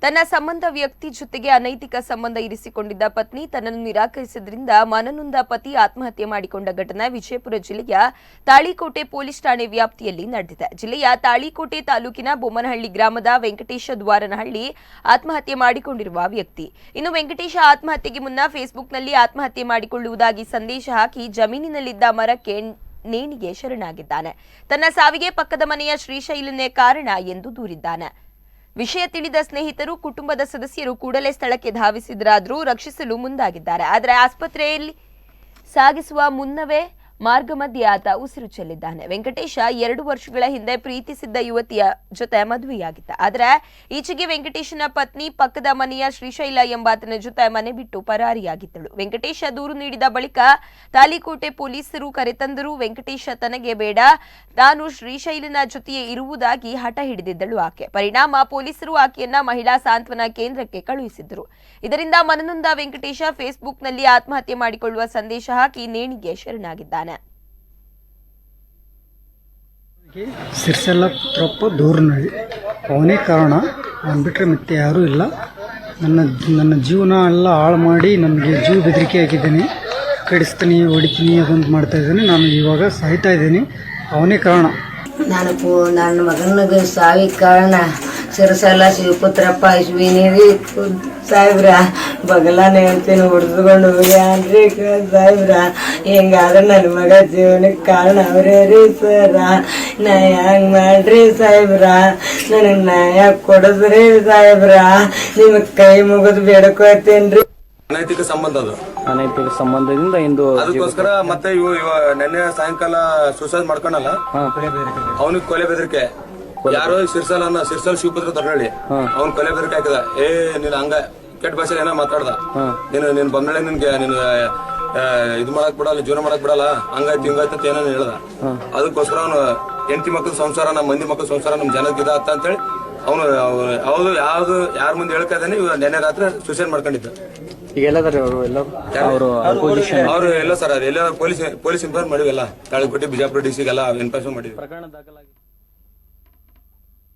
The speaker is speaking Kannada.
ತನ್ನ ಸಂಬಂಧ ವ್ಯಕ್ತಿ ಜೊತೆಗೆ ಅನೈತಿಕ ಸಂಬಂಧ ಇರಿಸಿಕೊಂಡಿದ್ದ ಪತ್ನಿ ತನ್ನನ್ನು ನಿರಾಕರಿಸಿದ್ರಿಂದ ಮನನೊಂದ ಪತಿ ಆತ್ಮಹತ್ಯೆ ಮಾಡಿಕೊಂಡ ಘಟನೆ ವಿಜಯಪುರ ಜಿಲ್ಲೆಯ ತಾಳಿಕೋಟೆ ಪೊಲೀಸ್ ಠಾಣೆ ವ್ಯಾಪ್ತಿಯಲ್ಲಿ ನಡೆದಿದೆ. ಜಿಲ್ಲೆಯ ತಾಳಿಕೋಟೆ ತಾಲೂಕಿನ ಬೊಮ್ಮನಹಳ್ಳಿ ಗ್ರಾಮದ ವೆಂಕಟೇಶ ದ್ವಾರನಹಳ್ಳಿ ಆತ್ಮಹತ್ಯೆ ಮಾಡಿಕೊಂಡಿರುವ ವ್ಯಕ್ತಿ. ಇನ್ನು ವೆಂಕಟೇಶ ಆತ್ಮಹತ್ಯೆಗೆ ಮುನ್ನ ಫೇಸ್ಬುಕ್ನಲ್ಲಿ ಆತ್ಮಹತ್ಯೆ ಮಾಡಿಕೊಳ್ಳುವುದಾಗಿ ಸಂದೇಶ ಹಾಕಿ ಜಮೀನಿನಲ್ಲಿದ್ದ ಮರಕ್ಕೆ ನೇಣಿಗೆ ಶರಣಾಗಿದ್ದಾನೆ. ತನ್ನ ಸಾವಿಗೆ ಪಕ್ಕದ ಮನೆಯ ಶ್ರೀಶೈಲನೇ ಕಾರಣ ಎಂದು ದೂರಿದ್ದಾನೆ. ವಿಷಯ ತಿಳಿದ ಸ್ನೇಹಿತರು, ಕುಟುಂಬದ ಸದಸ್ಯರು ಕೂಡಲೇ ಸ್ಥಳಕ್ಕೆ ಧಾವಿಸಿದರಾದರೂ ರಕ್ಷಿಸಲು ಮುಂದಾಗಿದ್ದಾರೆ. ಆದರೆ ಆಸ್ಪತ್ರೆಯಲ್ಲಿ ಸಾಗಿಸುವ ಮುನ್ನವೇ ಮಾರ್ಗ ಮಧ್ಯೆ ಆತ ಉಸಿರು ಚೆಲ್ಲಿದ್ದಾನೆ. ವೆಂಕಟೇಶ 2 ವರ್ಷಗಳ ಹಿಂದೆ ಪ್ರೀತಿಸಿದ್ದ ಯುವತಿಯ ಜೊತೆ ಮದುವೆಯಾಗಿದ್ದ. ಆದರೆ ಈಚೆಗೆ ವೆಂಕಟೇಶನ ಪತ್ನಿ ಪಕ್ಕದ ಮನೆಯ ಶ್ರೀಶೈಲ ಎಂಬಾತನ ಜೊತೆ ಮನೆ ಬಿಟ್ಟು ಪರಾರಿಯಾಗಿದ್ದಳು. ವೆಂಕಟೇಶ ದೂರು ನೀಡಿದ ಬಳಿಕ ತಾಳಿಕೋಟೆ ಪೊಲೀಸರು ಕರೆತಂದರೂ ವೆಂಕಟೇಶ ತನಗೆ ಬೇಡ, ತಾನು ಶ್ರೀಶೈಲನ ಜೊತೆಯೇ ಇರುವುದಾಗಿ ಹಠ ಹಿಡಿದಿದ್ದಳು ಆಕೆ. ಪರಿಣಾಮ ಪೊಲೀಸರು ಆಕೆಯನ್ನ ಮಹಿಳಾ ಸಾಂತ್ವನ ಕೇಂದ್ರಕ್ಕೆ ಕಳುಹಿಸಿದ್ರು. ಇದರಿಂದ ಮನನೊಂದ ವೆಂಕಟೇಶ ಫೇಸ್ಬುಕ್ನಲ್ಲಿ ಆತ್ಮಹತ್ಯೆ ಮಾಡಿಕೊಳ್ಳುವ ಸಂದೇಶ ಹಾಕಿ ನೇಣಿಗೆ ಶರಣಾಗಿದ್ದಾನೆ. ಸಿರ್ಸೆಲ್ಲ ಪುತ್ರಪ್ಪ ದೂರನಹಳ್ಳಿ, ಅವನೇ ಕಾರಣ. ಅವನು ಬಿಟ್ಟರೆ ಮತ್ತೆ ಯಾರೂ ಇಲ್ಲ. ನನ್ನ ಜೀವನ ಎಲ್ಲ ಹಾಳು ಮಾಡಿ ನನಗೆ ಜೀವ ಬೆದರಿಕೆ ಆಗಿದ್ದೀನಿ. ಕಡಿಸ್ತೀನಿ, ಹೊಡಿತೀನಿ, ಅದೊಂದು ಮಾಡ್ತಾ ಇದ್ದೀನಿ. ನಾನು ಇವಾಗ ಸಾಯ್ತಾ ಇದ್ದೀನಿ. ಅವನೇ ಕಾರಣ. ನನ್ನ ಮಗನಿಗೆ ಸಾವಿಗೆ ಕಾರಣ ಸಿರಸಲ ಶಿವಪುತ್ರಪ್ಪ ಅಶ್ವಿನಿ ಸಾಹೇಬ್ರ ಬಗಲಾನೆ ಹೇಳ್ತೀನಿ ಹೊಡೆದುಕೊಂಡು ಹೋಗ್ಯಾನ್ರಿ ಸಾಹೇಬ್ರ. ಹಿಂಗಾದ್ರೆ ನನ್ನ ಮಗ ಜೀವನಕ್ಕೆ ಕಾರಣ ಅವರೇ ರೀ ಸರ. ನ್ಯಾಯ ಹಂಗೆ ಮಾಡ್ರಿ ಸಾಹೇಬ್ರ, ನನಗೆ ನ್ಯಾಯ ಕೊಡಿಸ್ರಿ ಸಾಹೇಬ್ರ. ನಿಮಗೆ ಕೈ ಮುಗಿದು ಬೇಡ್ಕೋತೇನ್ರಿ. ಅನೈತಿಕ ಸಂಬಂಧ, ಅದು ಅನೈತಿಕ ಸಂಬಂಧದಿಂದ ಇಂದು ಅದಕ್ಕೋಸ್ಕರ ಮತ್ತೆ ನೆನ್ನೆ ಸಾಯಂಕಾಲ ಸುಸೈಡ್ ಮಾಡ್ಕೊಂಡಲ್ಲ, ಅವನಿಗೆ ಕೊಲೆ ಬೆದರಿಕೆ. ಯಾರೋ ಸಿರ್ಸಲ್ ಶಿವಪುತ್ರ ದೊಡ್ಡಳ್ಳಿ ಅವ್ನ್ ಕೊಲೆ ಬೆದರಿಕೆ ಹಾಕಿದ. ನೀನ್ ಹಂಗ ಕೆಟ್ಟ ಭಾಷೆ ಏನೋ ಮಾತಾಡ್ದ, ನೀನ್ ಬಂದಳೆ ನಿನ್ಗೆ ನೀನು ಇದು ಮಾಡಕ್ ಬಿಡಲ್ಲ, ಜೀವನ ಮಾಡಕ್ ಬಿಡಲ್ಲ, ಹಂಗಾಯ್ತು ಹಿಂಗಾಯ್ತು ಏನೋ ಹೇಳ್ದ. ಅದಕ್ಕೋಸ್ಕರ ಅವನು ಹೆಂಡತಿ ಮಕ್ಳ ಸಂಸಾರ, ನಮ್ಮ ಮಂದಿ ಮಕ್ಳ ಸಂಸಾರ, ನಮ್ ಜನಕ್ಕೆ ಇದಾತ ಅಂತೇಳಿ ಅವನು ಯಾರ ಮುಂದೆ ಹೇಳ್ಕದಾನೆ. ನೆನ್ನೆ ರಾತ್ರಿ ಸುಸೈಡ್ ಮಾಡ್ಕೊಂಡಿದ್ದ. ಅವ್ರು ಎಲ್ಲ ಸರ್, ಅದೆಲ್ಲ ಪೊಲೀಸ್ ಇನ್ಫಾರ್ಮ್ ಮಾಡಿವೆಲ್ಲ, ತಾಳಿಕೋಟೆ ಬಿಜಾಪುರ ಡಿಸ್ಟ್ರಿಕ್ಟ್ ಎಲ್ಲ ಇನ್ಫಾರ್ಮ್ ಮಾಡಿದ್ವಿ.